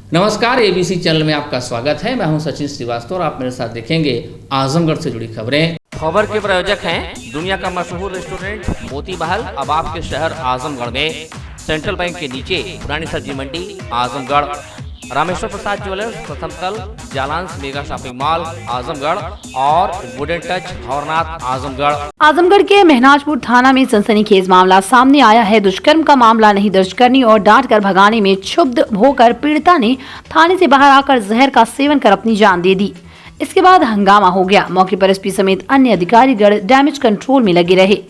नमस्कार, ABC channel में आपका स्वागत है। मैं हूं सचिन श्रीवास्तव और आप मेरे साथ देखेंगे आजमगढ़ से जुड़ी खबरें। खबर के प्रायोजक हैं दुनिया का मशहूर रेस्टोरेंट मोती महल, अब आपके शहर आजमगढ़ में। सेंट्रल बैंक के नीचे पुरानी सब्जी मंडी आजमगढ़। रामेश्वर प्रसाद ज्वेलर्स, प्रथम तल, जालांस मेगा शॉपिंग मॉल आजमगढ़ और वुडन टच भवरनाथ आजमगढ़। आजमगढ़ के महनाजपुर थाना में सनसनीखेज मामला सामने आया है। दुष्कर्म का मामला नहीं दर्ज करने और डांट कर भगाने में क्षुब्ध होकर पीड़िता ने थाने से बाहर आकर जहर का सेवन कर अपनी जान दे दी। इसके बाद हंगामा हो गया। मौके पर एसपी समेत अन्य अधिकारीगण डैमेज कंट्रोल में लगे रहे।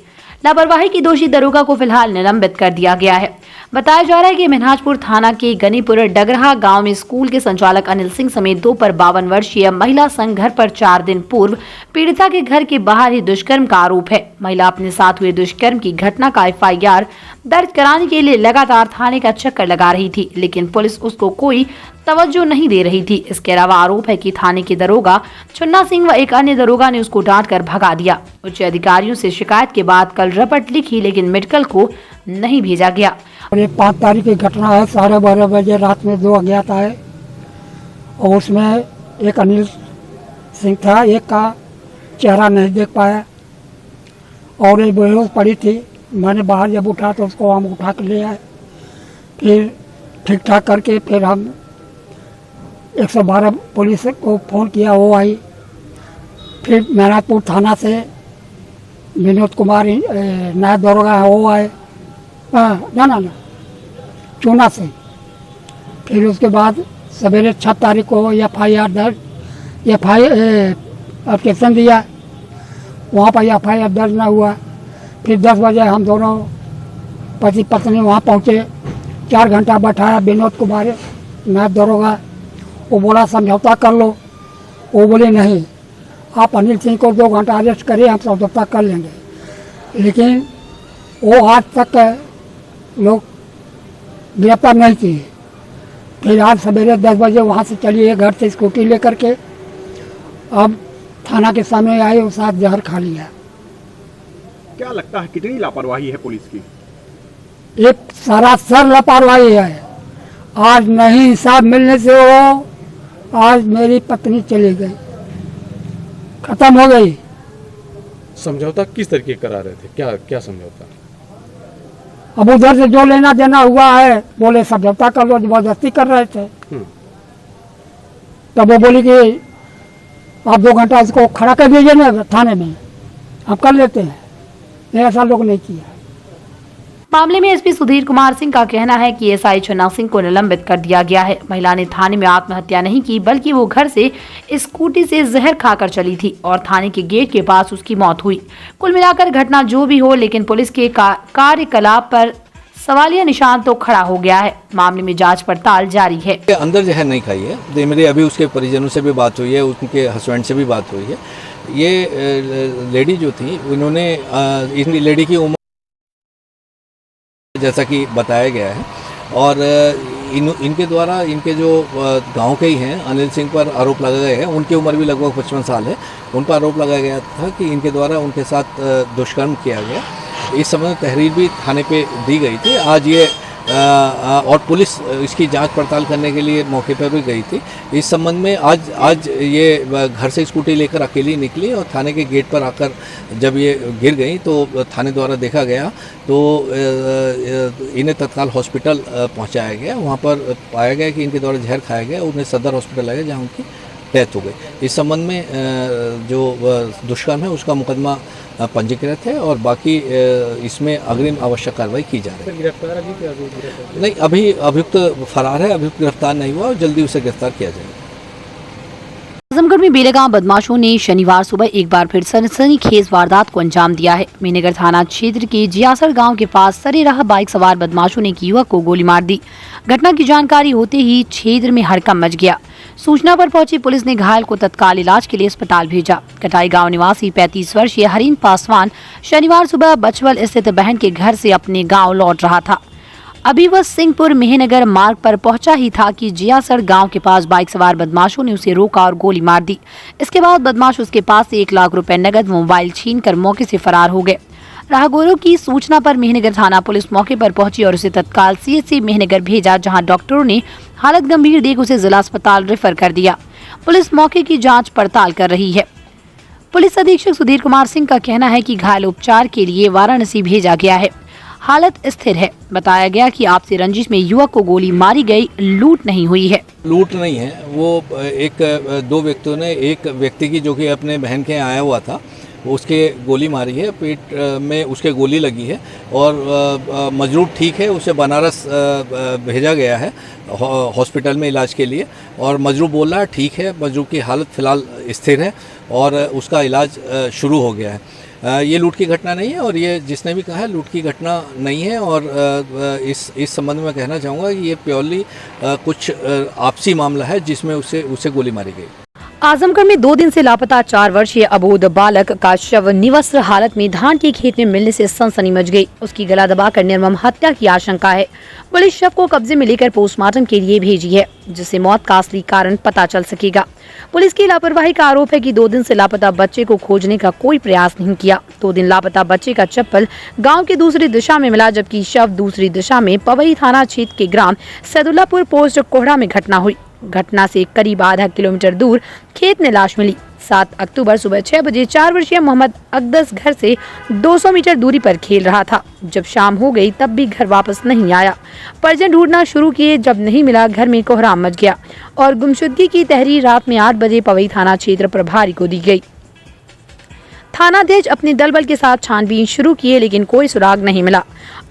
लापरवाही की दोषी दरोगा को फिलहाल निलंबित कर दिया गया है। बताया जा रहा है कि महनाजपुर थाना के गनीपुर डगरहा गांव में स्कूल के संचालक अनिल सिंह समेत 2 पर 52 वर्षीय महिला संग घर पर 4 दिन पूर्व पीड़िता के घर के बाहर ही दुष्कर्म का आरोप है। महिला अपने साथ हुए दुष्कर्म की घटना का एफआईआर दर्ज कराने के लिए लगातार थाने का चक्कर लगा रही थी, लेकिन पुलिस उसको कोई तवज्जो नहीं दे रही थी। इसके अलावा आरोप है कि थाने के दरोगा चुन्ना सिंह व एक अन्य दरोगा ने उसको डांट कर भगा दिया। उच्च अधिकारियों से शिकायत के बाद कल रपट लिखी, लेकिन मेडिकल को नहीं भेजा गया। और ये 5 तारीख की घटना है। 12:30 बजे रात में 2 अज्ञात आए और उसमें एक अनिल सिंह था, एक का चेहरा नहीं देख पाया और ये बेहोश पड़ी थी। मैंने बाहर जब उठा तो उसको हम उठा के ले आए। फिर ठीक ठाक करके फिर हम 112 पुलिस को फ़ोन किया, वो आई। फिर महनाजपुर थाना से विनोद कुमार नायब दरोगा है, वो आए। ना चूना से। फिर उसके बाद सवेरे 6 तारीख को एफआईआर दर्ज एप्लीकेशन दिया, वहाँ पर एफआईआर दर्ज ना हुआ। फिर 10 बजे हम दोनों पति पत्नी वहाँ पहुँचे। 4 घंटा बैठाया विनोद कुमार नायब दरोगा। वो बोला समझौता कर लो। वो बोले नहीं, आप अनिल सिंह को 2 घंटा अरेस्ट करिए, हम समझौता कर लेंगे। लेकिन वो आज तक लोग गिरफ्तार नहीं किए। फिर आज सवेरे 10 बजे वहाँ से चलिए घर से स्कूटी लेकर के, अब थाना के सामने आए और साथ जहर खा लिया। क्या लगता है कितनी लापरवाही है पुलिस की? एक सरासर लापरवाही है। आज नहीं इंसाफ मिलने से वो आज मेरी पत्नी चली गई, खत्म हो गई। समझौता किस तरीके करा रहे थे? क्या समझौता? अब उधर से जो लेना देना हुआ है बोले समझौता कर लो, जबरदस्ती कर रहे थे। तब वो बोली कि आप 2 घंटा इसको खड़ा कर दीजिए ना थाने में, हम कर लेते हैं। ऐसा लोग नहीं किया। मामले में एसपी सुधीर कुमार सिंह का कहना है कि एसआई चुन्ना सिंह को निलंबित कर दिया गया है। महिला ने थाने में आत्महत्या नहीं की, बल्कि वो घर से स्कूटी से जहर खाकर चली थी और थाने के गेट के पास उसकी मौत हुई। कुल मिलाकर घटना जो भी हो, लेकिन पुलिस के कार्यकलाप पर सवालिया निशान तो खड़ा हो गया है। मामले में जांच पड़ताल जारी है। अंदर जहर नहीं खाई है। मेरे अभी उसके परिजनों से भी बात हुई है, उनके हस्बैंड से भी बात हुई है। ये लेडी जो थी, उन्होंने इन लेडी की उम्र जैसा कि बताया गया है और इनके द्वारा इनके जो गांव के ही हैं अनिल सिंह पर आरोप लगाए गए हैं। उनकी उम्र भी लगभग 55 साल है। उन पर आरोप लगाया गया था कि इनके द्वारा उनके साथ दुष्कर्म किया गया। इस समय तहरीर भी थाने पे दी गई थी। आज ये और पुलिस इसकी जांच पड़ताल करने के लिए मौके पर भी गई थी। इस संबंध में आज ये घर से स्कूटी लेकर अकेली निकली और थाने के गेट पर आकर जब ये गिर गई तो थाने द्वारा देखा गया तो इन्हें तत्काल हॉस्पिटल पहुंचाया गया। वहां पर पाया गया कि इनके द्वारा जहर खाया गया। उन्हें सदर हॉस्पिटल लाया जहां उनकी डेथ हो गई। इस संबंध में जो दुष्कर्म है उसका मुकदमा पंजीकृत है और बाकी इसमें अग्रिम आवश्यक कार्रवाई की जा रही है। गिरफ्तार अभी नहीं, अभी अभियुक्त फरार है। अभियुक्त गिरफ्तार नहीं हुआ और जल्दी उसे गिरफ्तार किया जाएगा। आजमगढ़ में बेलगांव बदमाशों ने शनिवार सुबह एक बार फिर सनसनीखेज वारदात को अंजाम दिया है। मेहनगर थाना क्षेत्र के जियासर गांव के पास सरेराह बाइक सवार बदमाशों ने एक युवक को गोली मार दी। घटना की जानकारी होते ही क्षेत्र में हड़कंप मच गया। सूचना पर पहुंची पुलिस ने घायल को तत्काल इलाज के लिए अस्पताल भेजा। कटाई गांव निवासी 35 वर्षीय हरीन पासवान शनिवार सुबह बचवल स्थित बहन के घर से अपने गाँव लौट रहा था। अभी वह सिंहपुर मेहनगर मार्ग पर पहुंचा ही था कि जियासर गांव के पास बाइक सवार बदमाशों ने उसे रोका और गोली मार दी। इसके बाद बदमाश उसके पास से 1 लाख रुपए नगद मोबाइल छीनकर मौके से फरार हो गए। राहगीरों की सूचना पर मेहनगर थाना पुलिस मौके पर पहुंची और उसे तत्काल सीएचसी मेहनगर भेजा, जहां डॉक्टरों ने हालत गंभीर देख उसे जिला अस्पताल रेफर कर दिया। पुलिस मौके की जांच पड़ताल कर रही है। पुलिस अधीक्षक सुधीर कुमार सिंह का कहना है कि घायल उपचार के लिए वाराणसी भेजा गया है। हालत स्थिर है। बताया गया कि आपसी रंजिश में युवक को गोली मारी गई, लूट नहीं हुई है। लूट नहीं है, वो दो व्यक्तियों ने एक व्यक्ति की जो कि अपने बहन के यहाँ आया हुआ था उसके गोली मारी है, पेट में उसके गोली लगी है और मजरूब ठीक है, उसे बनारस भेजा गया है हॉस्पिटल में इलाज के लिए और मजरूब बोल रहा है ठीक है, मजरूब की हालत फ़िलहाल स्थिर है और उसका इलाज शुरू हो गया है। ये लूट की घटना नहीं है और ये जिसने भी कहा है लूट की घटना नहीं है और इस संबंध में कहना चाहूँगा कि ये प्योरली कुछ आपसी मामला है जिसमें उसे गोली मारी गई। आजमगढ़ में 2 दिन से लापता 4 वर्षीय अबोध बालक का शव निवस्त्र हालत में धान के खेत में मिलने से सनसनी मच गई। उसकी गला दबाकर निर्मम हत्या की आशंका है। पुलिस शव को कब्जे में लेकर पोस्टमार्टम के लिए भेजी है, जिससे मौत का असली कारण पता चल सकेगा। पुलिस की लापरवाही का आरोप है कि 2 दिन से लापता बच्चे को खोजने का कोई प्रयास नहीं किया। 2 दिन लापता बच्चे का चप्पल गाँव की दूसरी दिशा में मिला, जबकि शव दूसरी दिशा में पवई थाना क्षेत्र के ग्राम सैदुल्लापुर पोस्ट कोहड़ा में घटना हुई। घटना से करीब आधा किलोमीटर दूर खेत में लाश मिली। 7 अक्टूबर सुबह 6 बजे 4 वर्षीय मोहम्मद अकदस घर से 200 मीटर दूरी पर खेल रहा था। जब शाम हो गई तब भी घर वापस नहीं आया। परिजन ढूंढना शुरू किए, जब नहीं मिला घर में कोहराम मच गया और गुमशुदगी की तहरीर रात में 8 बजे पवई थाना क्षेत्र प्रभारी को दी गई। थानाध्यक्ष अपने दलबल के साथ छानबीन शुरू किए, लेकिन कोई सुराग नहीं मिला।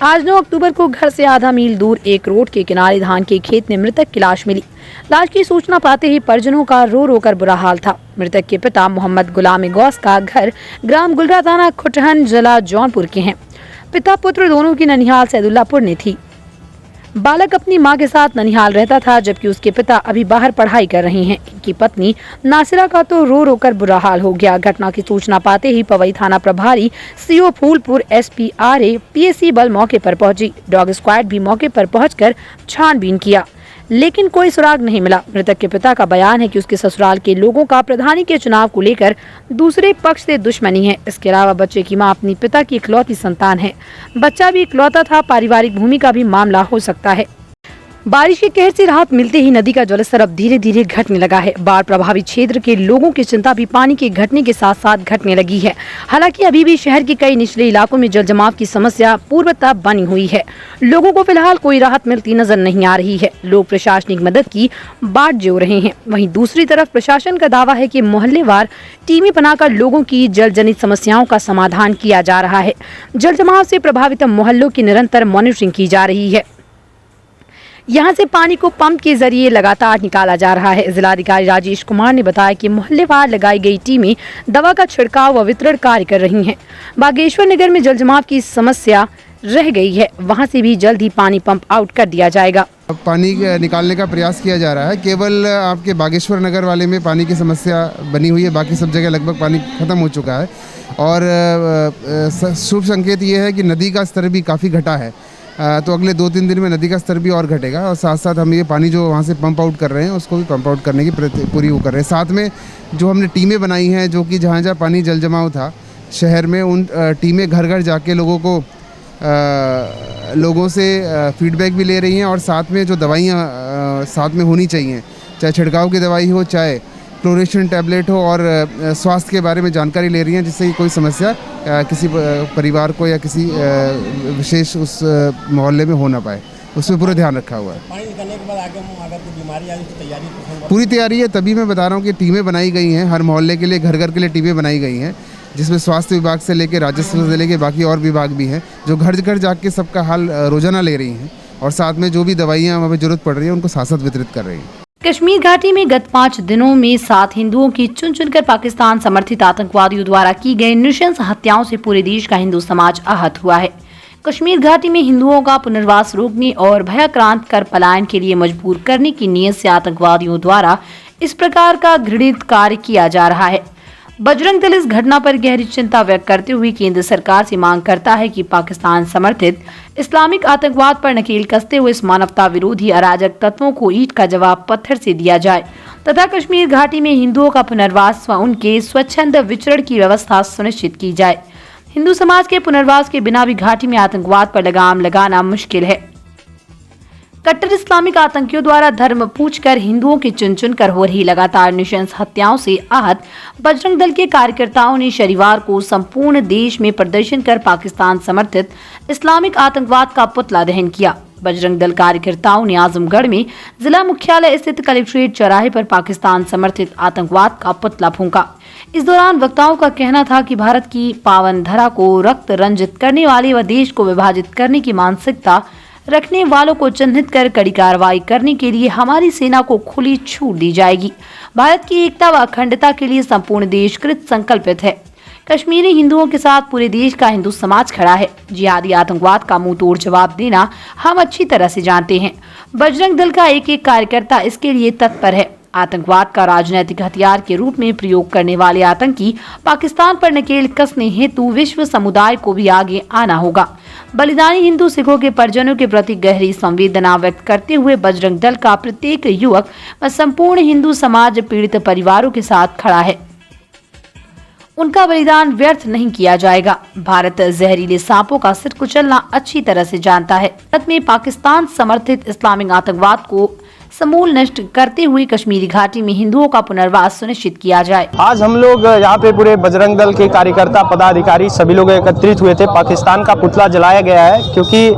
आज 9 अक्टूबर को घर से आधा मील दूर एक रोड के किनारे धान के खेत में मृतक की लाश मिली। लाश की सूचना पाते ही परिजनों का रो रो कर बुरा हाल था। मृतक के पिता मोहम्मद गुलाम गौस का घर ग्राम गुलरा थाना खुटहन जिला जौनपुर के हैं। पिता पुत्र दोनों की ननिहाल सैदुल्लापुर ने थी। बालक अपनी मां के साथ ननिहाल रहता था, जबकि उसके पिता अभी बाहर पढ़ाई कर रहे हैं। इनकी पत्नी नासिरा का तो रो रो कर बुरा हाल हो गया। घटना की सूचना पाते ही पवई थाना प्रभारी CO Phulpur SP RA PSC बल मौके पर पहुंची। डॉग स्क्वाड भी मौके पर पहुंचकर छानबीन किया, लेकिन कोई सुराग नहीं मिला। मृतक के पिता का बयान है कि उसके ससुराल के लोगों का प्रधानी के चुनाव को लेकर दूसरे पक्ष से दुश्मनी है। इसके अलावा बच्चे की मां अपनी पिता की इकलौती संतान है। बच्चा भी इकलौता था। पारिवारिक भूमि का भी मामला हो सकता है। बारिश के कहर से राहत मिलते ही नदी का जलस्तर अब धीरे धीरे घटने लगा है। बाढ़ प्रभावित क्षेत्र के लोगों की चिंता भी पानी के घटने के साथ साथ घटने लगी है। हालांकि अभी भी शहर के कई निचले इलाकों में जल जमाव की समस्या पूर्वतः बनी हुई है। लोगों को फिलहाल कोई राहत मिलती नजर नहीं आ रही है। लोग प्रशासनिक मदद की बाट जोड़ रहे हैं। वहीं दूसरी तरफ प्रशासन का दावा है कि मोहल्लेवार टीमें बनाकर लोगों की जल जनित समस्याओं का समाधान किया जा रहा है। जल जमाव से प्रभावित मोहल्लों की निरंतर मॉनिटरिंग की जा रही है। यहां से पानी को पंप के जरिए लगातार निकाला जा रहा है। जिलाधिकारी राजेश कुमार ने बताया कि मोहल्लेवार लगाई गई टीमें दवा का छिड़काव व वितरण कार्य कर रही हैं। बागेश्वर नगर में जल जमाव की समस्या रह गई है, वहां से भी जल्द ही पानी पंप आउट कर दिया जाएगा। पानी निकालने का प्रयास किया जा रहा है। केवल आपके बागेश्वर नगर वाले में पानी की समस्या बनी हुई है, बाकी सब जगह लगभग पानी खत्म हो चुका है। और शुभ संकेत ये है कि नदी का स्तर भी काफ़ी घटा है। तो अगले 2-3 दिन में नदी का स्तर भी और घटेगा और साथ साथ हम ये पानी जो वहाँ से पंप आउट कर रहे हैं उसको भी पंप आउट करने की पूरी वो कर रहे हैं। साथ में जो हमने टीमें बनाई हैं, जो कि जहाँ जहाँ पानी जल जमाव था शहर में, उन टीमें घर घर जाके लोगों से फीडबैक भी ले रही हैं और साथ में जो दवाइयाँ साथ में होनी चाहिए, चाहे छिड़काव की दवाई हो, चाहे क्लोरेशन टैबलेट हो, और स्वास्थ्य के बारे में जानकारी ले रही हैं, जिससे कि कोई समस्या किसी परिवार को या किसी विशेष उस मोहल्ले में हो ना पाए, उसमें पूरा ध्यान रखा हुआ है। पानी निकलने के बाद आगे अगर कोई बीमारी आई तो तैयारी पूरी तैयारी है। तभी मैं बता रहा हूँ कि टीमें बनाई गई हैं, हर मोहल्ले के लिए, घर घर के लिए टीमें बनाई गई हैं, जिसमें स्वास्थ्य विभाग से लेकर राजस्व से लेकर बाकी और विभाग भी हैं, जो घर घर जाके सबका हाल रोजाना ले रही हैं और साथ में जो भी दवाइयाँ हमें जरूरत पड़ रही है उनको साथ साथ वितरित कर रही हैं। कश्मीर घाटी में गत 5 दिनों में 7 हिंदुओं की चुन चुनकर पाकिस्तान समर्थित आतंकवादियों द्वारा की गई नृशंस हत्याओं से पूरे देश का हिंदू समाज आहत हुआ है। कश्मीर घाटी में हिंदुओं का पुनर्वास रोकने और भयाक्रांत कर पलायन के लिए मजबूर करने की नीयत से आतंकवादियों द्वारा इस प्रकार का घृणित कार्य किया जा रहा है। बजरंग दल इस घटना पर गहरी चिंता व्यक्त करते हुए केंद्र सरकार से मांग करता है कि पाकिस्तान समर्थित इस्लामिक आतंकवाद पर नकेल कसते हुए इस मानवता विरोधी अराजक तत्वों को ईंट का जवाब पत्थर से दिया जाए तथा कश्मीर घाटी में हिंदुओं का पुनर्वास व उनके स्वच्छंद विचरण की व्यवस्था सुनिश्चित की जाए। हिंदू समाज के पुनर्वास के बिना भी घाटी में आतंकवाद पर लगाम लगाना मुश्किल है। कट्टर इस्लामिक आतंकियों द्वारा धर्म पूछकर हिंदुओं की चुन चुन कर हो रही लगातार नृशंस हत्याओं से आहत बजरंग दल के कार्यकर्ताओं ने शनिवार को संपूर्ण देश में प्रदर्शन कर पाकिस्तान समर्थित इस्लामिक आतंकवाद का पुतला दहन किया। बजरंग दल कार्यकर्ताओं ने आजमगढ़ में जिला मुख्यालय स्थित कलेक्ट्रेट चौराहे पर पाकिस्तान समर्थित आतंकवाद का पुतला फूंका। इस दौरान वक्ताओं का कहना था कि भारत की पावन धरा को रक्त रंजित करने वाले व देश को विभाजित करने की मानसिकता रखने वालों को चिन्हित कर कड़ी कार्रवाई करने के लिए हमारी सेना को खुली छूट दी जाएगी। भारत की एकता व अखंडता के लिए संपूर्ण देश कृत संकल्पित है। कश्मीरी हिंदुओं के साथ पूरे देश का हिंदू समाज खड़ा है। जिहादी आतंकवाद का मुंह तोड़ जवाब देना हम अच्छी तरह से जानते हैं। बजरंग दल का एक एक कार्यकर्ता इसके लिए तत्पर है। आतंकवाद का राजनीतिक हथियार के रूप में प्रयोग करने वाले आतंकी पाकिस्तान पर नकेल कसने हेतु विश्व समुदाय को भी आगे आना होगा। बलिदानी हिंदू सिखों के परिजनों के प्रति गहरी संवेदना व्यक्त करते हुए बजरंग दल का प्रत्येक युवक व संपूर्ण हिंदू समाज पीड़ित परिवारों के साथ खड़ा है। उनका बलिदान व्यर्थ नहीं किया जाएगा। भारत जहरीले सांपों का सिर कुचलना अच्छी तरह से जानता है। भारत में पाकिस्तान समर्थित इस्लामिक आतंकवाद को समूल नष्ट करते हुए कश्मीरी घाटी में हिंदुओं का पुनर्वास सुनिश्चित किया जाए। आज हम लोग यहाँ पे पूरे बजरंग दल के कार्यकर्ता पदाधिकारी सभी लोग एकत्रित हुए थे। पाकिस्तान का पुतला जलाया गया है क्योंकि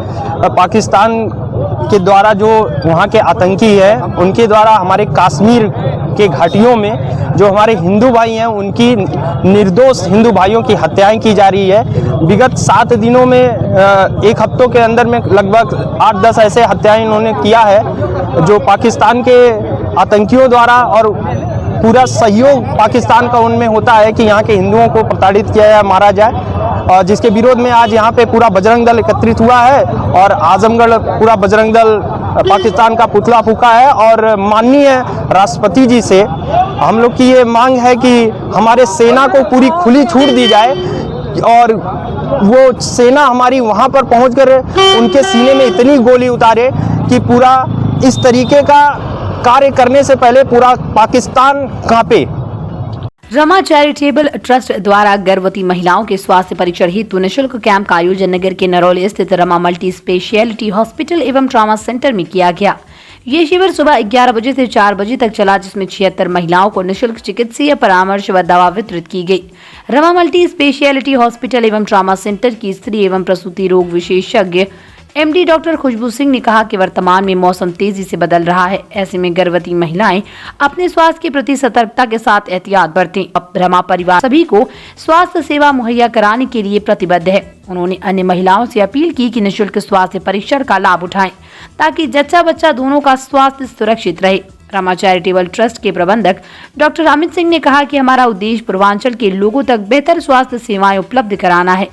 पाकिस्तान के द्वारा जो वहाँ के आतंकी है उनके द्वारा हमारे कश्मीर के घाटियों में जो हमारे हिंदू भाई हैं उनकी निर्दोष हिंदू भाइयों की हत्याएं की जा रही है। विगत 7 दिनों में एक हफ्तों के अंदर में लगभग 8-10 ऐसे हत्याएं इन्होंने किया है जो पाकिस्तान के आतंकियों द्वारा, और पूरा सहयोग पाकिस्तान का उनमें होता है कि यहाँ के हिंदुओं को प्रताड़ित किया जाए, मारा जाए। और जिसके विरोध में आज यहाँ पे पूरा बजरंग दल एकत्रित हुआ है और आजमगढ़ पूरा बजरंग दल पाकिस्तान का पुतला फूंका है। और माननीय राष्ट्रपति जी से हम लोग की ये मांग है कि हमारे सेना को पूरी खुली छूट दी जाए और वो सेना हमारी वहाँ पर पहुँचकर उनके सीने में इतनी गोली उतारे कि पूरा इस तरीके का कार्य करने से पहले पूरा पाकिस्तान कांपे। रमा चैरिटेबल ट्रस्ट द्वारा गर्भवती महिलाओं के स्वास्थ्य परीक्षण हेतु निःशुल्क कैंप का आयोजन नगर के नरौली स्थित रमा मल्टी स्पेशलिटी हॉस्पिटल एवं ट्रॉमा सेंटर में किया गया। ये शिविर सुबह 11 बजे से 4 बजे तक चला, जिसमें 76 महिलाओं को निःशुल्क चिकित्सीय परामर्श व दवा वितरित की गई। रमा मल्टी स्पेशलिटी हॉस्पिटल एवं ट्रॉमा सेंटर की स्त्री एवं प्रसूति रोग विशेषज्ञ एमडी डॉक्टर खुशबू सिंह ने कहा कि वर्तमान में मौसम तेजी से बदल रहा है। ऐसे में गर्भवती महिलाएं अपने स्वास्थ्य के प्रति सतर्कता के साथ एहतियात बरतें। रमा परिवार सभी को स्वास्थ्य सेवा मुहैया कराने के लिए प्रतिबद्ध है। उन्होंने अन्य महिलाओं से अपील की कि निःशुल्क स्वास्थ्य परीक्षण का लाभ उठाएं ताकि जच्चा बच्चा दोनों का स्वास्थ्य सुरक्षित रहे। रमा चैरिटेबल ट्रस्ट के प्रबंधक डॉक्टर अमित सिंह ने कहा कि हमारा उद्देश्य पूर्वांचल के लोगों तक बेहतर स्वास्थ्य सेवाएं उपलब्ध कराना है।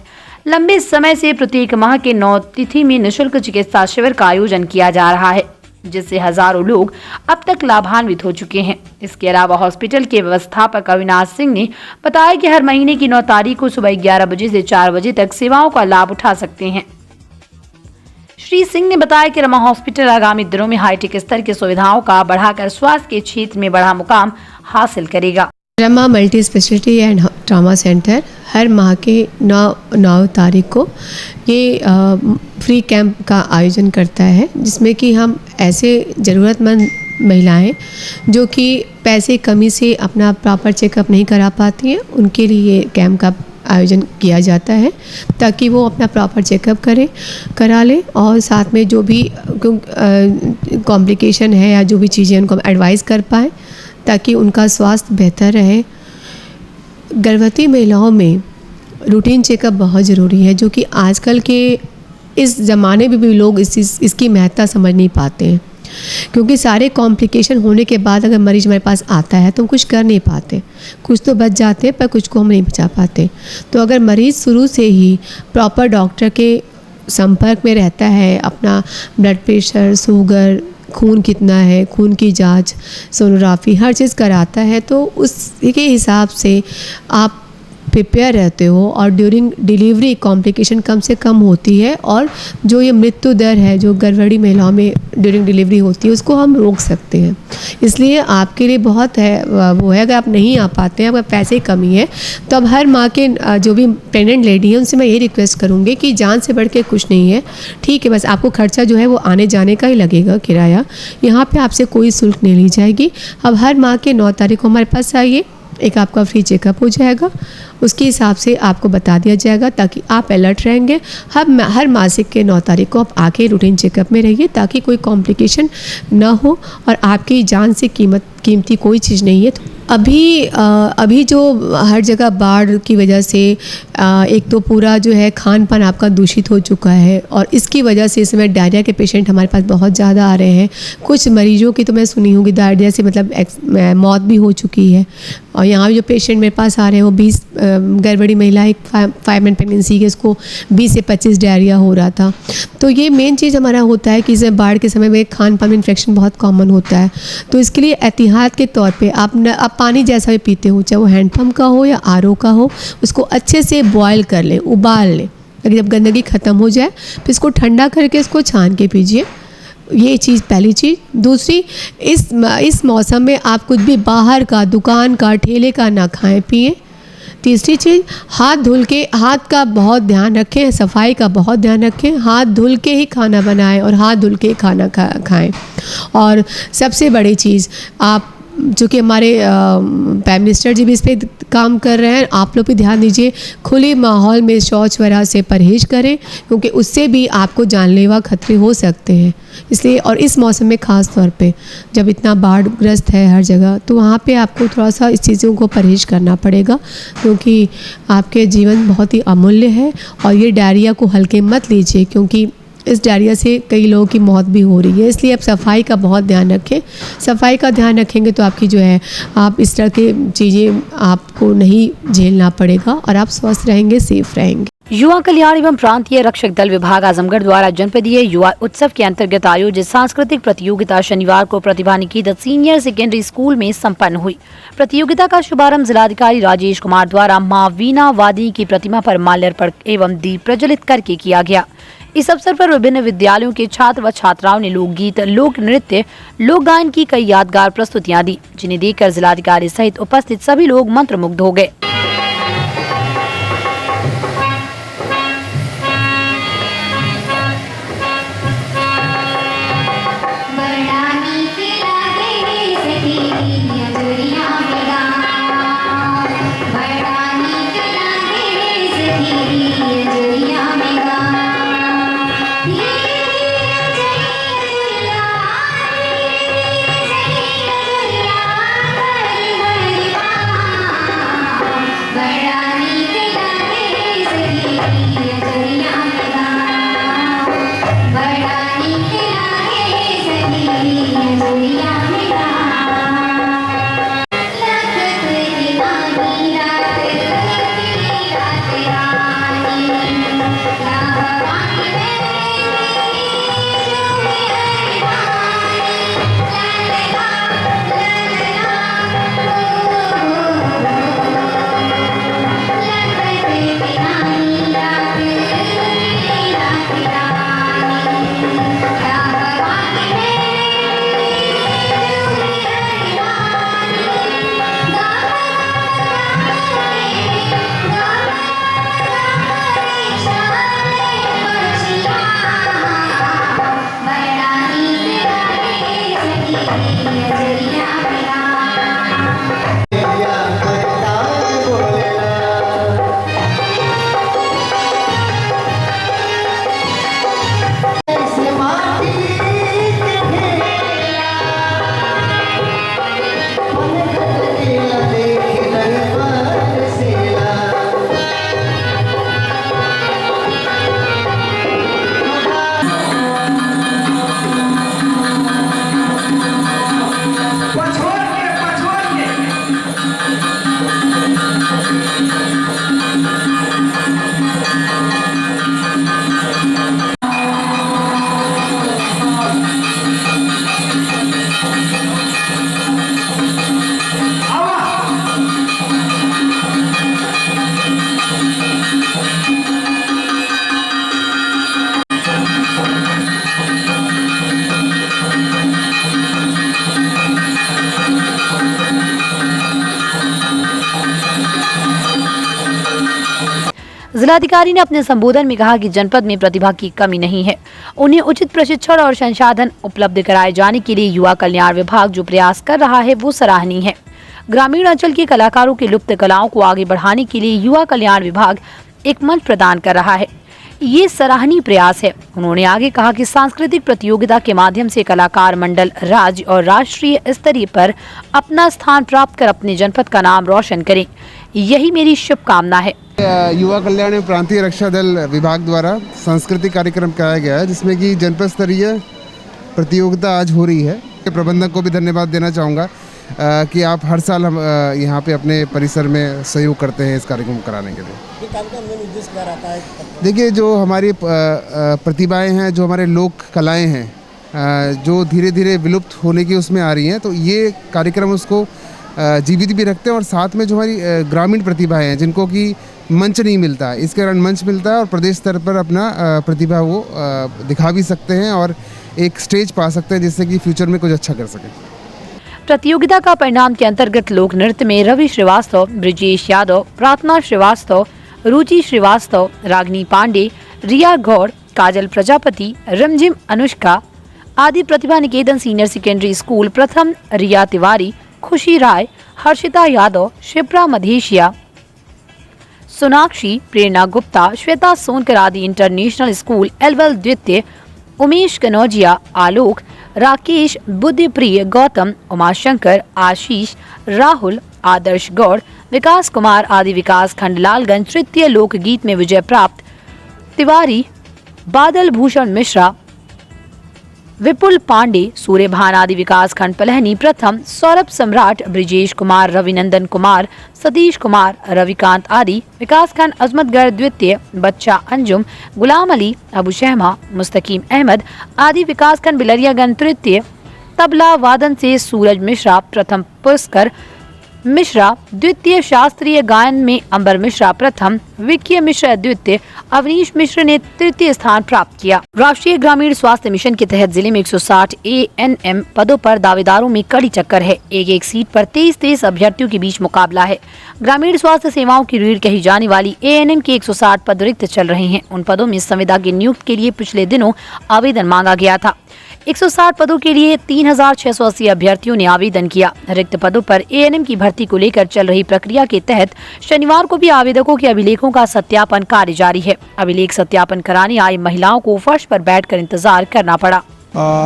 लंबे समय से प्रत्येक माह के 9 तिथि में निःशुल्क चिकित्सा शिविर का आयोजन किया जा रहा है, जिससे हजारों लोग अब तक लाभान्वित हो चुके हैं। इसके अलावा हॉस्पिटल के व्यवस्थापक अविनाश सिंह ने बताया कि हर महीने की 9 तारीख को सुबह 11 बजे से 4 बजे तक सेवाओं का लाभ उठा सकते हैं। श्री सिंह ने बताया कि रमा हॉस्पिटल आगामी दिनों में हाईटेक स्तर की सुविधाओं का बढ़ाकर स्वास्थ्य के क्षेत्र में बड़ा मुकाम हासिल करेगा। Rama multi specialty and trauma centre हर माह के 9 तारीख को ये फ्री कैंप का आयोजन करता है, जिसमें कि हम ऐसे ज़रूरतमंद महिलाएं जो कि पैसे कमी से अपना प्रॉपर चेकअप नहीं करा पाती हैं, उनके लिए कैंप का आयोजन किया जाता है ताकि वो अपना प्रॉपर चेकअप करा ले और साथ में जो भी कॉम्प्लिकेशन है या जो भी चीज़ें उनको एडवाइस कर पाए ताकि उनका स्वास्थ्य बेहतर रहे। गर्भवती महिलाओं में रूटीन चेकअप बहुत ज़रूरी है, जो कि आजकल के इस ज़माने में भी लोग इसकी महत्ता समझ नहीं पाते हैं, क्योंकि सारे कॉम्प्लिकेशन होने के बाद अगर मरीज हमारे पास आता है तो हम कुछ कर नहीं पाते। कुछ तो बच जाते हैं पर कुछ को हम नहीं बचा पाते। तो अगर मरीज़ शुरू से ही प्रॉपर डॉक्टर के संपर्क में रहता है, अपना ब्लड प्रेशर, शुगर, खून कितना है, खून की जांच, सोनोग्राफी हर चीज़ कराता है, तो उसके हिसाब से आप प्रिपेयर रहते हो और ड्यूरिंग डिलीवरी कॉम्प्लिकेशन कम से कम होती है, और जो ये मृत्यु दर है जो गर्भवती महिलाओं में ड्यूरिंग डिलीवरी होती है उसको हम रोक सकते हैं। इसलिए आपके लिए बहुत है वो है, अगर आप नहीं आ पाते हैं, अगर पैसे की कमी है, तो अब हर माँ के जो भी प्रेग्नेंट लेडी है उनसे मैं ये रिक्वेस्ट करूँगी कि जान से बढ़ के कुछ नहीं है, ठीक है, बस आपको खर्चा जो है वो आने जाने का ही लगेगा किराया, यहाँ पे आपसे कोई शुल्क नहीं ली जाएगी। अब हर माह के 9 तारीख को हमारे पास आइए, एक आपका फ्री चेकअप हो जाएगा, उसके हिसाब से आपको बता दिया जाएगा ताकि आप अलर्ट रहेंगे। हर मासिक के 9 तारीख को आप आके रूटीन चेकअप में रहिए ताकि कोई कॉम्प्लिकेशन ना हो, और आपकी जान से कीमती कोई चीज़ नहीं है। अभी जो हर जगह बाढ़ की वजह से एक तो पूरा जो है खान पान आपका दूषित हो चुका है, और इसकी वजह से इस समय डायरिया के पेशेंट हमारे पास बहुत ज़्यादा आ रहे हैं। कुछ मरीजों की तो मैं सुनी होंगी डायरिया से मतलब मौत भी हो चुकी है। और यहाँ भी जो पेशेंट मेरे पास आ रहे हैं वो 20 गर्भवती महिला एक 5 मंथ प्रेगनेंसी के, इसको 20 से 25 डायरिया हो रहा था। तो ये मेन चीज़ हमारा होता है कि इस बाढ़ के समय में खान पान में इन्फेक्शन बहुत कॉमन होता है। तो इसके लिए एहतियात के तौर पे आप पानी जैसा भी पीते हो, चाहे वो हैंडपम्प का हो या आरओ का हो, उसको अच्छे से बॉयल कर लें, उबाल लें, ताकि जब गंदगी ख़त्म हो जाए फिर इसको ठंडा करके इसको छान के पीजिए। ये चीज़ पहली चीज़। दूसरी, इस मौसम में आप कुछ भी बाहर का, दुकान का, ठेले का ना खाएं पिएं। तीसरी चीज़, हाथ का बहुत ध्यान रखें, सफाई का बहुत ध्यान रखें, हाथ धुल के ही खाना बनाएं और हाथ धुल के ही खाना खाएं। और सबसे बड़ी चीज़, आप जो कि हमारे प्राइम मिनिस्टर जी भी इस पर काम कर रहे हैं, आप लोग भी ध्यान दीजिए, खुले माहौल में शौच वगैरह से परहेज करें, क्योंकि उससे भी आपको जानलेवा खतरे हो सकते हैं। इसलिए, और इस मौसम में ख़ास तौर पे जब इतना बाढ़ग्रस्त है हर जगह, तो वहाँ पे आपको थोड़ा सा इस चीज़ों को परहेज करना पड़ेगा, क्योंकि आपके जीवन बहुत ही अमूल्य है। और ये डायरिया को हल्के मत लीजिए, क्योंकि इस डायरिया से कई लोगों की मौत भी हो रही है। इसलिए आप सफाई का बहुत ध्यान रखें। सफाई का ध्यान रखेंगे तो आपकी जो है, आप इस तरह की चीज़ें आपको नहीं झेलना पड़ेगा और आप स्वस्थ रहेंगे, सेफ रहेंगे। युवा कल्याण एवं प्रांतीय रक्षक दल विभाग आजमगढ़ द्वारा जनपदीय युवा उत्सव के अंतर्गत आयोजित सांस्कृतिक प्रतियोगिता शनिवार को Pratibha Niketan senior secondary school में संपन्न हुई। प्रतियोगिता का शुभारंभ जिलाधिकारी राजेश कुमार द्वारा मां वीणा वादी की प्रतिमा पर माल्यार्पण एवं दीप प्रज्वलित करके किया गया। इस अवसर पर विभिन्न विद्यालयों के छात्र व छात्राओं ने लोकगीत, लोक नृत्य, लोक गायन की कई यादगार प्रस्तुतियां दी, जिन्हें देखकर जिलाधिकारी सहित उपस्थित सभी लोग मंत्रमुग्ध हो गए। जिलाधिकारी ने अपने संबोधन में कहा कि जनपद में प्रतिभा की कमी नहीं है, उन्हें उचित प्रशिक्षण और संसाधन उपलब्ध कराए जाने के लिए युवा कल्याण विभाग जो प्रयास कर रहा है वो सराहनीय है। ग्रामीण अंचल के कलाकारों की लुप्त कलाओं को आगे बढ़ाने के लिए युवा कल्याण विभाग एक मंच प्रदान कर रहा है, ये सराहनीय प्रयास है। उन्होंने आगे कहा कि सांस्कृतिक प्रतियोगिता के माध्यम से कलाकार मंडल राज्य और राष्ट्रीय स्तरीय पर अपना स्थान प्राप्त कर अपने जनपद का नाम रोशन करें, यही मेरी शुभकामना है। युवा कल्याण एवं प्रांतीय रक्षा दल विभाग द्वारा सांस्कृतिक कार्यक्रम कराया गया है, जिसमें कि जनपद स्तरीय प्रतियोगिता आज हो रही है। प्रबंधक को भी धन्यवाद देना चाहूँगा कि आप हर साल हम यहाँ पे अपने परिसर में सहयोग करते हैं इस कार्यक्रम को कराने के लिए। ये कार्यक्रम में उद्देश्य क्या रहता है? देखिए, जो हमारी प्रतिभाएं हैं, जो हमारे लोक कलाएं हैं, जो धीरे धीरे विलुप्त होने की उसमें आ रही हैं, तो ये कार्यक्रम उसको जीवित भी रखते हैं। और साथ में जो हमारी ग्रामीण प्रतिभाएं हैं जिनको कि मंच नहीं मिलता, इसके कारण मंच मिलता है और प्रदेश स्तर पर अपना प्रतिभा वो दिखा भी सकते हैं और एक स्टेज पा सकते हैं जिससे कि फ्यूचर में कुछ अच्छा कर सकें। प्रतियोगिता का परिणाम के अंतर्गत लोक नृत्य में रवि श्रीवास्तव, ब्रिजेश यादव, प्रार्थना श्रीवास्तव, रुचि श्रीवास्तव, रागिनी पांडे, रिया गौड़, काजल प्रजापति, रमझिम अनुष्का आदि Pratibha Niketan senior secondary school प्रथम, रिया तिवारी, खुशी राय, हर्षिता यादव, शिप्रा मधेशिया, सोनाक्षी, प्रेरणा गुप्ता, श्वेता सोनकर आदि इंटरनेशनल स्कूल एलवेल द्वितीय, उमेश कनौजिया, आलोक, राकेश, बुद्धिप्रिय, गौतम, उमाशंकर, आशीष, राहुल, आदर्श गौड़, विकास कुमार आदि विकास खंड लालगंज तृतीय, लोकगीत में विजय प्राप्त तिवारी, बादल भूषण मिश्रा, विपुल पांडे, सूर्यभान आदि विकास खंड पलहनी प्रथम, सौरभ सम्राट, ब्रिजेश कुमार, रविनंदन कुमार, सतीश कुमार, रविकांत आदि विकास खंड अजमतगढ़ द्वितीय, बच्चा अंजुम, गुलाम अली, अबू शहमा, मुस्तकीम अहमद आदि विकास खंड बिलरियागंज तृतीय, तबला वादन से सूरज मिश्रा प्रथम, पुष्कर मिश्रा द्वितीय, शास्त्रीय गायन में अंबर मिश्रा प्रथम, विक्की मिश्रा द्वितीय, अवनीश मिश्र ने तृतीय स्थान प्राप्त किया। राष्ट्रीय ग्रामीण स्वास्थ्य मिशन के तहत जिले में 160 ANM पदों पर दावेदारों में कड़ी टक्कर है। एक सीट पर 23 अभ्यर्थियों के बीच मुकाबला है। ग्रामीण स्वास्थ्य सेवाओं की रीढ़ कही जाने वाली ANM के 160 पद रिक्त चल रहे हैं। उन पदों में संविदा की नियुक्ति के लिए पिछले दिनों आवेदन मांगा गया था। 160 पदों के लिए 3680 अभ्यर्थियों ने आवेदन किया। रिक्त पदों पर ANM की भर्ती को लेकर चल रही प्रक्रिया के तहत शनिवार को भी आवेदकों के अभिलेखों का सत्यापन कार्य जारी है। अभिलेख सत्यापन कराने आई महिलाओं को फर्श पर बैठकर इंतजार करना पड़ा।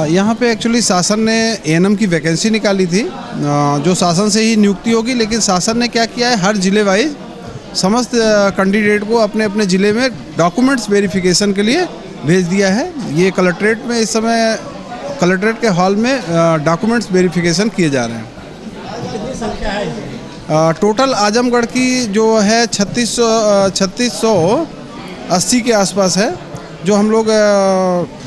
यहाँ पे एक्चुअली शासन ने ANM की वैकेंसी निकाली थी, जो शासन से ही नियुक्ति होगी, लेकिन शासन ने क्या किया है, हर जिले वाइज समस्त कैंडिडेट को अपने अपने जिले में डॉक्यूमेंट्स वेरिफिकेशन के लिए भेज दिया है। ये कलेक्ट्रेट में इस समय कलेक्ट्रेट के हॉल में डॉक्यूमेंट्स वेरिफिकेशन किए जा रहे हैं। कितनी संख्या है? टोटल आजमगढ़ की जो है 3680 के आसपास है, जो हम लोग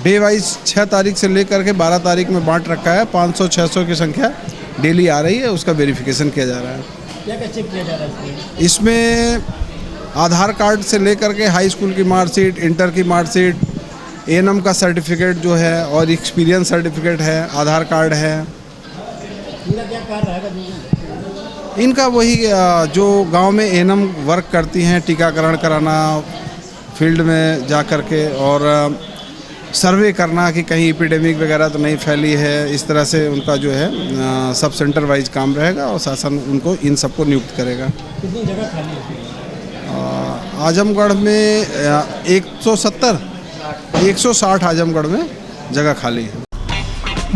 डे वाइज 6 तारीख से लेकर के 12 तारीख में बांट रखा है। 500-600 की संख्या डेली आ रही है, उसका वेरिफिकेशन किया जा रहा है। क्या चेक किया जा रहा है इसमें? आधार कार्ड से लेकर के हाई स्कूल की मार्कशीट, इंटर की मार्कशीट, ANM का सर्टिफिकेट जो है और एक्सपीरियंस सर्टिफिकेट है, आधार कार्ड है। इनका क्या कार्य रहेगा? इनका वही जो गांव में ANM वर्क करती हैं, टीकाकरण कराना, फील्ड में जा कर के और सर्वे करना कि कहीं एपिडेमिक वगैरह तो नहीं फैली है, इस तरह से उनका जो है सब सेंटर वाइज काम रहेगा और शासन उनको इन सबको नियुक्त करेगा। कितनी जगह खाली है? आजमगढ़ में 160 आजमगढ़ में जगह खाली है।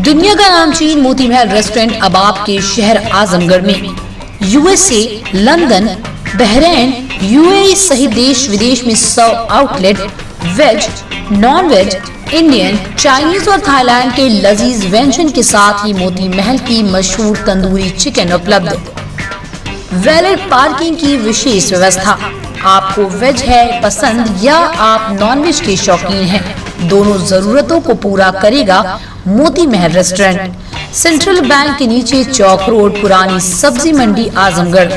दुनिया का नामचीन मोती महल रेस्टोरेंट अब आपके शहर आजमगढ़ में USA, लंदन, बहरीन, UAE सहित देश विदेश में 100 outlet veg, non veg, Indian, Chinese और थाईलैंड के लजीज व्यंजन के साथ ही मोती महल की मशहूर तंदूरी चिकन उपलब्ध। वैलिड पार्किंग की विशेष व्यवस्था। आपको वेज है पसंद या आप नॉनवेज के शौकीन हैं, दोनों जरूरतों को पूरा करेगा Moti Mahal restaurant. Central bank के नीचे चौक रोड, पुरानी सब्जी मंडी, आजमगढ़।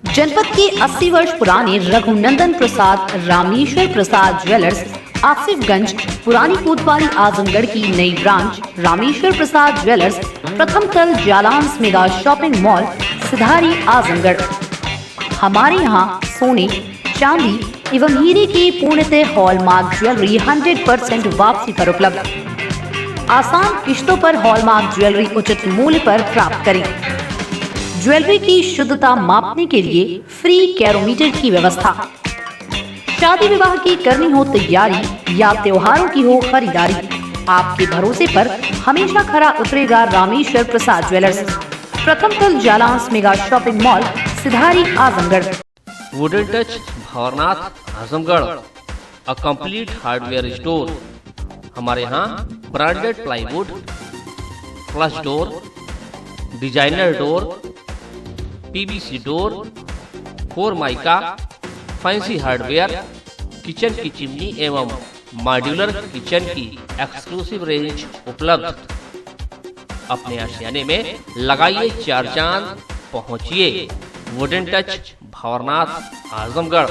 जनपद के 80 वर्ष पुराने रघुनंदन प्रसाद रामेश्वर प्रसाद ज्वेलर्स, आसिफगंज, पुरानी कोतवाली, आजमगढ़ की नई ब्रांच रामेश्वर प्रसाद ज्वेलर्स, प्रथम तल जालांस mega shopping mall, Sidhari, Azamgarh. हमारे यहाँ सोने, चांदी, एवं हीरे की पूर्णतः हॉलमार्क ज्वेलरी 100% वापसी पर उपलब्ध। आसान किश्तों पर हॉलमार्क ज्वेलरी उचित मूल्य पर प्राप्त करें। ज्वेलरी की शुद्धता मापने के लिए फ्री कैरोमीटर की व्यवस्था। शादी विवाह की करनी हो तैयारी या त्योहारों की हो खरीदारी, आपके भरोसे पर हमेशा खरा उतरेगा रामेश्वर प्रसाद ज्वेलर्स। प्रथम तल जालांस mega shopping mall, Sidhari, Azamgarh. Wooden touch Bhanwarnath Azamgarh, a complete hardware store. हमारे यहाँ branded plywood, flush door, designer door, PVC door, formica, fancy hardware, kitchen की चिमनी एवं मॉड्यूलर किचन की एक्सक्लूसिव रेंज उपलब्ध। अपने आशियाने में लगाइए 4 चांद, पहुंचिए वुडन टच भंवरनाथ आजमगढ़।